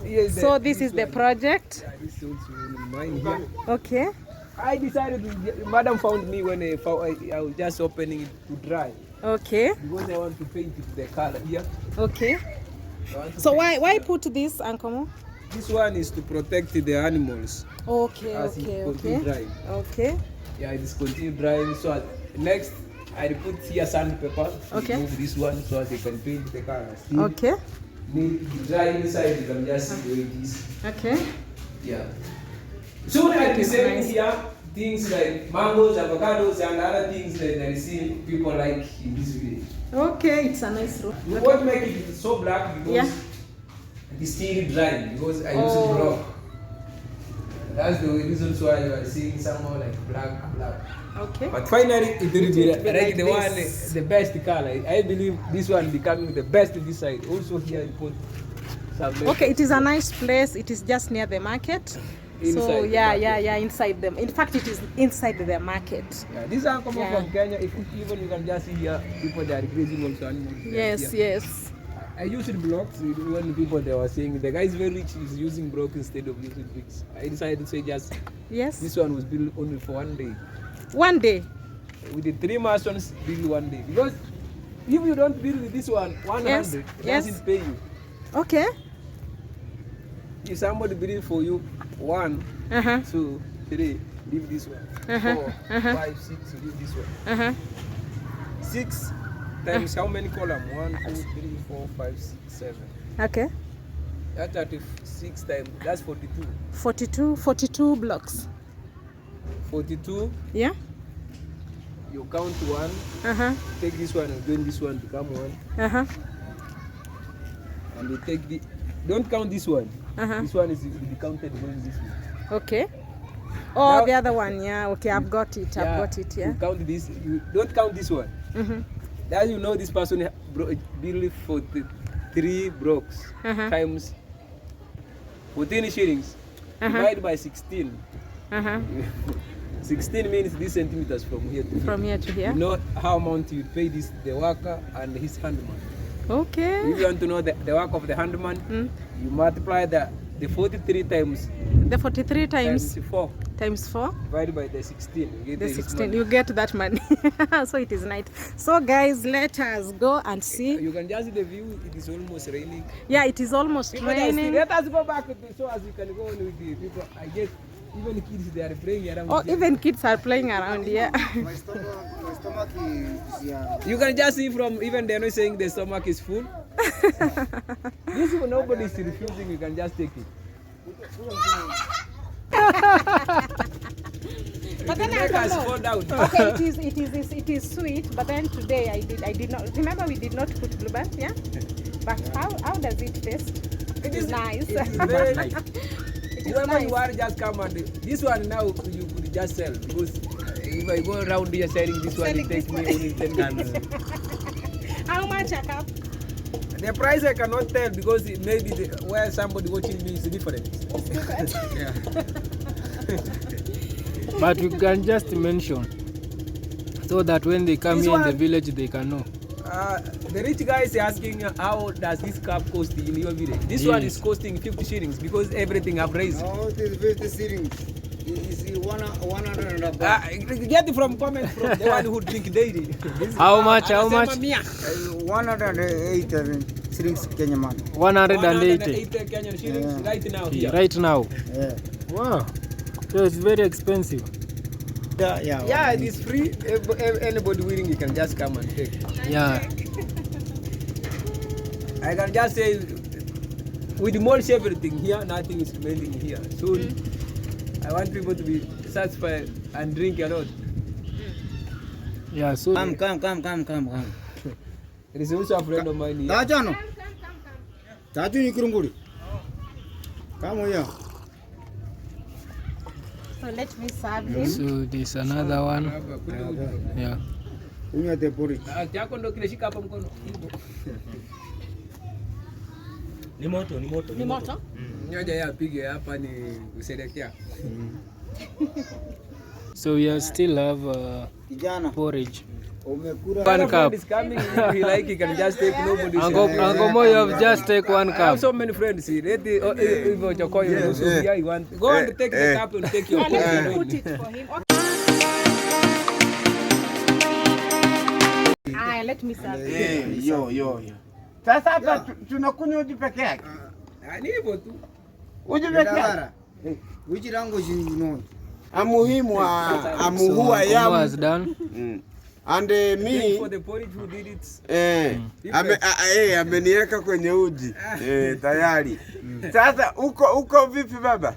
Speaker 3: Yes,
Speaker 1: So this is the project.
Speaker 3: this is also in mine here.
Speaker 1: Okay.
Speaker 3: I decided to, madam found me when I was just opening it to dry
Speaker 1: Okay.
Speaker 3: because I want to paint it the color here.
Speaker 1: Okay.
Speaker 3: I want to
Speaker 1: So why put this, Uncle Mo?
Speaker 3: this one is to protect the animals.
Speaker 1: Okay,
Speaker 3: As it
Speaker 1: okay,
Speaker 3: continue
Speaker 1: okay.
Speaker 3: drying.
Speaker 1: Okay.
Speaker 3: Yeah, it is continue drying. So next, I put here sandpaper.
Speaker 1: Okay.
Speaker 3: Remove this one so they can paint the colors.
Speaker 1: Okay.
Speaker 3: Need to dry inside. You can just see the way it is.
Speaker 1: Okay.
Speaker 3: Yeah. So I be selling
Speaker 1: nice.
Speaker 3: here things like mangoes, avocados, and other things that I see people like in this village.
Speaker 1: Okay, it's a nice road.
Speaker 3: We won't make it so black because
Speaker 1: Yeah.
Speaker 3: it is still dry because I use
Speaker 1: Oh.
Speaker 3: block. That's the reason why you are seeing somehow like black.
Speaker 1: Okay.
Speaker 3: But finally, it will be
Speaker 1: be
Speaker 3: like
Speaker 1: like
Speaker 3: the
Speaker 1: this.
Speaker 3: one, the best color. I believe this one becoming the best in this side. Also here I put some.
Speaker 1: Okay, it is a nice place. It is just near the market. So
Speaker 3: Inside the
Speaker 1: yeah,
Speaker 3: market.
Speaker 1: inside them. In fact, it is inside the market.
Speaker 3: Yeah, these are coming
Speaker 1: Yeah.
Speaker 3: from Kenya. If even you can just see here, people they are grazing also animals.
Speaker 1: Yes,
Speaker 3: Yeah.
Speaker 1: yes.
Speaker 3: I used blocks when people they were saying the guy is very rich, he's using blocks instead of using bricks. I decided to say just
Speaker 1: Yes.
Speaker 3: this one was built only for one day.
Speaker 1: One day.
Speaker 3: With the 3 masons build one day. Because if you don't build this one 100,
Speaker 1: Yes,
Speaker 3: it
Speaker 1: yes.
Speaker 3: doesn't pay you.
Speaker 1: Okay.
Speaker 3: If somebody build for you 1,
Speaker 1: Uh-huh.
Speaker 3: 2, 3, leave this one.
Speaker 1: Uh-huh,
Speaker 3: 4,
Speaker 1: uh-huh.
Speaker 3: 5, 6, leave this one.
Speaker 1: Uh-huh.
Speaker 3: 6 times how many columns? 1, 2, 3, 4, 5, 6, 7.
Speaker 1: Okay.
Speaker 3: That's 36 times. That's 42.
Speaker 1: 42 blocks.
Speaker 3: 42.
Speaker 1: Yeah.
Speaker 3: You count 1.
Speaker 1: Uh-huh.
Speaker 3: Take this one and join this one become 1.
Speaker 1: Uh-huh.
Speaker 3: And you take the. Don't count this one.
Speaker 1: Uh-huh.
Speaker 3: This one is will be counted going this way.
Speaker 1: Okay. Oh,
Speaker 3: Now-
Speaker 1: the other one. Yeah. Okay, I've got it. I've got it. Yeah.
Speaker 3: You count this. You don't count this one.
Speaker 1: Mm-hmm.
Speaker 3: That you know this person built for 3 blocks
Speaker 1: Uh-huh.
Speaker 3: times 14 shillings.
Speaker 1: Uh-huh.
Speaker 3: Divide by 16.
Speaker 1: Uh-huh.
Speaker 3: 16 means these centimeters from here to here.
Speaker 1: From here to here.
Speaker 3: You know how amount you pay this the worker and his handman.
Speaker 1: Okay.
Speaker 3: If you want to know the work of the handman,
Speaker 1: Mm.
Speaker 3: you multiply the 43 times
Speaker 1: The 43 times
Speaker 3: 4
Speaker 1: times 4.
Speaker 3: divided by the 16. You get
Speaker 1: The
Speaker 3: this
Speaker 1: 16.
Speaker 3: money.
Speaker 1: You get that money. So it is nice. So guys, let us go and see.
Speaker 3: You can just see the view. It is almost raining.
Speaker 1: Yeah, it is almost
Speaker 3: People are still,
Speaker 1: raining.
Speaker 3: let us go back so as we can go on with the people. I guess even kids they are playing around.
Speaker 1: Oh,
Speaker 3: here.
Speaker 1: even kids are playing around here.
Speaker 7: My stomach is yeah.
Speaker 3: You can just see from even they're not saying the stomach is full. This one nobody is refusing. You can just take it.
Speaker 1: But then I
Speaker 3: Make
Speaker 1: don't
Speaker 3: us
Speaker 1: know.
Speaker 3: fall down.
Speaker 1: Okay, it is sweet. But then today I did not remember we did not put blueband. Yeah. But how does it taste? It is nice.
Speaker 3: It is very.
Speaker 1: It is
Speaker 3: Whoever
Speaker 1: nice.
Speaker 3: you are, just come and this one now you could just sell because if I go around here selling this one,
Speaker 1: Selling
Speaker 3: it takes
Speaker 1: this
Speaker 3: me
Speaker 1: one.
Speaker 3: only 10 minutes.
Speaker 1: How much a cup?
Speaker 3: The price I cannot tell because it maybe where somebody watching me is different.
Speaker 2: But you can just mention so that when they come
Speaker 3: This
Speaker 2: here in the
Speaker 3: one-
Speaker 2: village they can know.
Speaker 3: The rich guy is asking how does this cup cost in your village? This one
Speaker 2: Yes.
Speaker 3: is costing 50 shillings because everything have raised.
Speaker 7: No, it is 50 shillings. It is 100 and above.
Speaker 3: Get it from comment from the one who drink daily. This
Speaker 2: How much? How
Speaker 3: anasema
Speaker 2: much?
Speaker 3: mia.
Speaker 7: 108 shillings Kenya man.
Speaker 2: 180
Speaker 3: Kenyan shillings
Speaker 7: Yeah.
Speaker 3: right now here.
Speaker 2: right now.
Speaker 7: Yeah.
Speaker 2: Wow. So it's very expensive.
Speaker 3: Yeah, it is free. Anybody willing, you can just come and take.
Speaker 2: Yeah.
Speaker 3: I can just say, we demolish everything here, nothing is remaining here. Soon, I want people to be satisfied and drink a lot.
Speaker 2: Yeah. So
Speaker 7: Come.
Speaker 3: There is also a friend of mine here.
Speaker 7: Dajano. Tatu nikurunguri. Come here.
Speaker 1: So let me serve him.
Speaker 2: so there's another one. Yeah.
Speaker 7: Kunywa the porridge.
Speaker 3: Chako ndo kinashika hapa mkono.
Speaker 4: Ni moto.
Speaker 1: Ni moto?
Speaker 3: Nyoja ya apige hapa ni kusherekea.
Speaker 2: So we still have
Speaker 7: Kijana.
Speaker 2: porridge.
Speaker 7: Umekula.
Speaker 2: One cup.
Speaker 3: Is coming, if he like, he can just take nobody.
Speaker 2: Uncle Mo, you have just take one
Speaker 3: I have
Speaker 2: cup.
Speaker 3: so many friends here. Let the Chokoyo also here. You want go and take the cup and take your
Speaker 1: Yeah, let me
Speaker 3: portion.
Speaker 1: put it for him. Okay. Let me serve him.
Speaker 7: Yo. Sasa hapa tunakunywa uji peke yake.
Speaker 3: Ni hivyo tu.
Speaker 7: Dagara. Which language you know?
Speaker 8: I'm him I'm who I am.
Speaker 2: Was done.
Speaker 8: And me
Speaker 3: for the porridge who did it.
Speaker 8: Ameniweka kwenye uji. Tayari. Sasa uko vipi baba?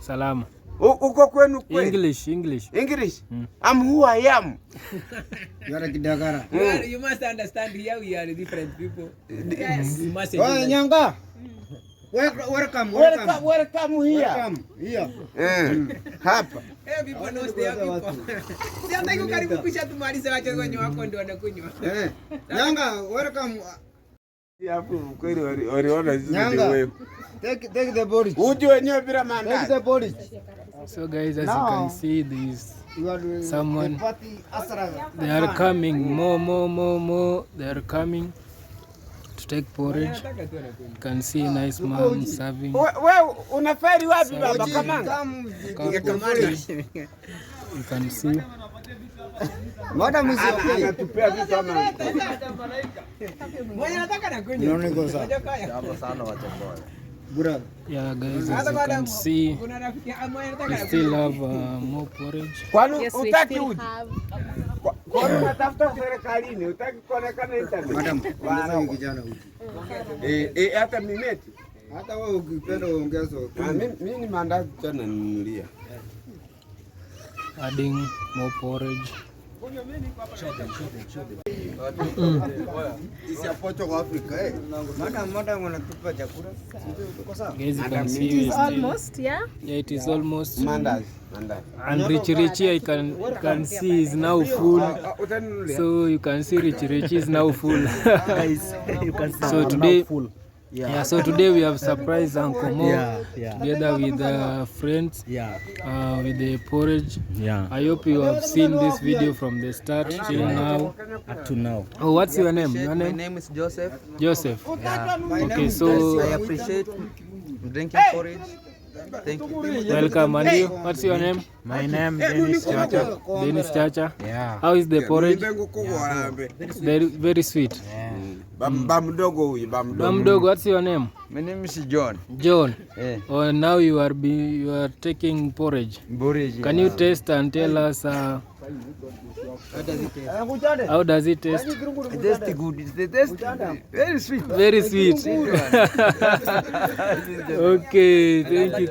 Speaker 2: Salama.
Speaker 8: Uko kwenu kwenu?
Speaker 2: English.
Speaker 8: I'm who I am.
Speaker 7: You are Dagara.
Speaker 3: You must understand here we are different people. Yes. You must
Speaker 7: Nyanga. Welcome here.
Speaker 8: Welcome here. Hapa.
Speaker 3: People knows they are people. Sasa yuko karibu kisha tumalize wacha wenye wako ndio wanakunywa.
Speaker 7: Nyanga, welcome.
Speaker 8: Hapo kweli waliona sisi ndio wewe.
Speaker 7: Take the porridge.
Speaker 8: Uji wenyewe bila mandazi.
Speaker 7: Take the porridge.
Speaker 2: So guys, as you can see, there's
Speaker 7: You are doing
Speaker 2: someone.
Speaker 7: party asra.
Speaker 2: They are coming. More. They are coming to take porridge. You can see a nice mom serving.
Speaker 8: Wewe unafari wapi baba Kamanga?
Speaker 2: You can see.
Speaker 7: Madam is okay.
Speaker 8: Anatupea vitu kama
Speaker 3: Mwenye anataka na kunywa.
Speaker 7: Unaona iko sawa.
Speaker 3: Hapo sana wacha bora.
Speaker 7: Bura.
Speaker 2: Yeah, guys, as you can see,
Speaker 3: Kuna rafiki mwenye
Speaker 2: we
Speaker 3: anataka
Speaker 2: still have more porridge.
Speaker 8: Kwani
Speaker 1: Yes, we
Speaker 8: utaki
Speaker 1: still
Speaker 8: uji?
Speaker 1: have.
Speaker 8: Kwani unatafuta serikalini? Utaki kuonekana internet?
Speaker 7: Madam, ongeza kijana uji.
Speaker 8: Hata mimeti.
Speaker 7: Hata wewe ukipenda ongeza.
Speaker 8: Mimi ni mandazi tena ninunulia.
Speaker 2: Adding more porridge.
Speaker 7: Isiapocho kwa Afrika Madam wanatupa chakula. Uko sawa?
Speaker 2: Guys, you can see we still,
Speaker 1: Almost, yeah.
Speaker 2: yeah, it is almost.
Speaker 8: Mandazi.
Speaker 2: And Richie, I can see is now full. So you can see Richie is now full.
Speaker 4: Guys, you can see
Speaker 2: So
Speaker 4: I'm
Speaker 2: today,
Speaker 4: now full.
Speaker 2: yeah, so today we have surprised Uncle Mo together with friends with the porridge.
Speaker 4: Yeah.
Speaker 2: I hope you have seen this video from the start till now.
Speaker 4: Up to now.
Speaker 2: Oh, what's your name? Your
Speaker 9: My
Speaker 2: name?
Speaker 9: name is Joseph.
Speaker 2: Joseph.
Speaker 9: Yeah.
Speaker 2: Okay, so
Speaker 9: I appreciate drinking porridge. Thank you.
Speaker 2: welcome. And you? What's your name?
Speaker 4: My name is Chacha.
Speaker 2: Dennis Chacha.
Speaker 4: Yeah.
Speaker 2: How is the porridge? Very sweet.
Speaker 8: Bamdogo huyu,
Speaker 2: Bamdogo, what's your name?
Speaker 9: My name is John.
Speaker 2: John.
Speaker 9: Yeah.
Speaker 2: Oh, now you are taking porridge.
Speaker 9: Porridge.
Speaker 2: Can you taste and tell us how does it taste?
Speaker 9: It tastes good. It tastes very sweet.
Speaker 2: Very sweet. Okay, thank you.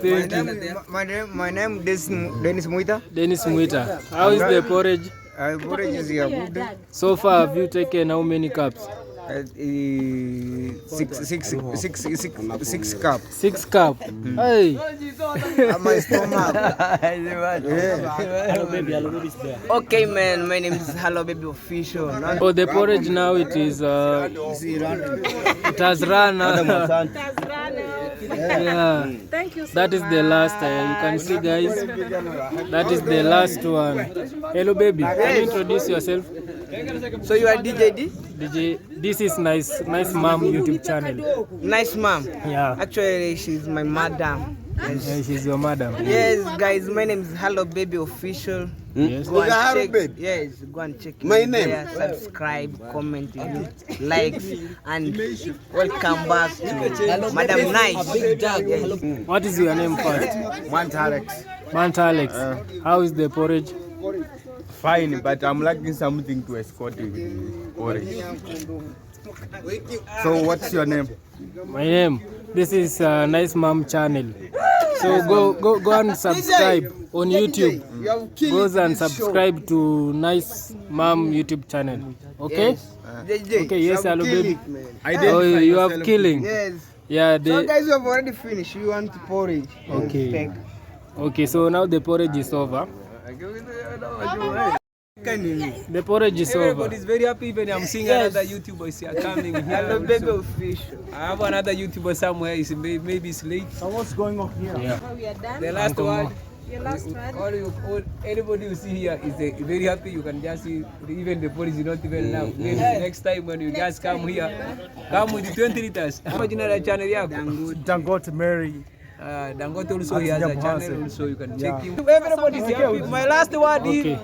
Speaker 7: My name is Dennis Muita.
Speaker 2: Dennis Mwita. How is the porridge?
Speaker 7: Porridge is good.
Speaker 2: So far, have you taken how many cups?
Speaker 7: 6 cup.
Speaker 2: 6 cup. Hey.
Speaker 7: My stomach.
Speaker 9: Okay, man. My name is Hello Baby Official.
Speaker 2: Oh, the porridge now it is. It has run. Yeah.
Speaker 1: Thank you so
Speaker 2: That is the last. You can see, guys. That is the last one. Hello, baby. Can you introduce yourself?
Speaker 9: So you are DJ D?
Speaker 2: DJ, this is nice mom YouTube channel.
Speaker 9: Nice mom.
Speaker 2: Yeah.
Speaker 9: Actually, she's my madam.
Speaker 2: Yeah, she's your madam.
Speaker 9: Yes, guys. My name is Hello Baby Official.
Speaker 2: Yes.
Speaker 9: Go and
Speaker 8: Hello
Speaker 9: check.
Speaker 8: Baby?
Speaker 9: Yes, go and check.
Speaker 8: My
Speaker 9: it
Speaker 8: name?
Speaker 9: there, subscribe, comment, likes, and welcome back to Madam Nice.
Speaker 2: What is your name first? Manta Alex. How is the porridge?
Speaker 8: Fine, but I'm lacking something to escort you with porridge. So what's your name?
Speaker 2: My name. This is Nice Mom channel. So go and subscribe on YouTube. Go and subscribe to Nice Mom YouTube channel. Okay? Okay, yes, hello baby. Oh, you have killing.
Speaker 9: Yes.
Speaker 2: Yeah,
Speaker 9: So guys, we have already finished. You want porridge?
Speaker 2: okay. Okay, so now the porridge is over. The porridge is over.
Speaker 3: Everybody is very happy. Even I'm seeing another YouTuber is here coming here.
Speaker 9: Hello Baby Official.
Speaker 3: I have another YouTuber somewhere. Maybe it's late.
Speaker 2: Yeah.
Speaker 1: we are done.
Speaker 3: The last one.
Speaker 1: Your last one.
Speaker 3: Anybody you see here is very happy. You can just see even the police is not even now. Maybe next time when you just come here, come with the 20 liters. How much the channel you have?
Speaker 2: Dangote Mary.
Speaker 3: Dangote also he has a channel also. You can check him. Everybody is happy. My last word is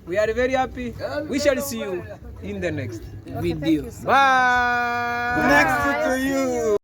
Speaker 3: we are very happy. We shall see you in the next video.
Speaker 1: Thank you so
Speaker 3: Bye.
Speaker 8: Next to you.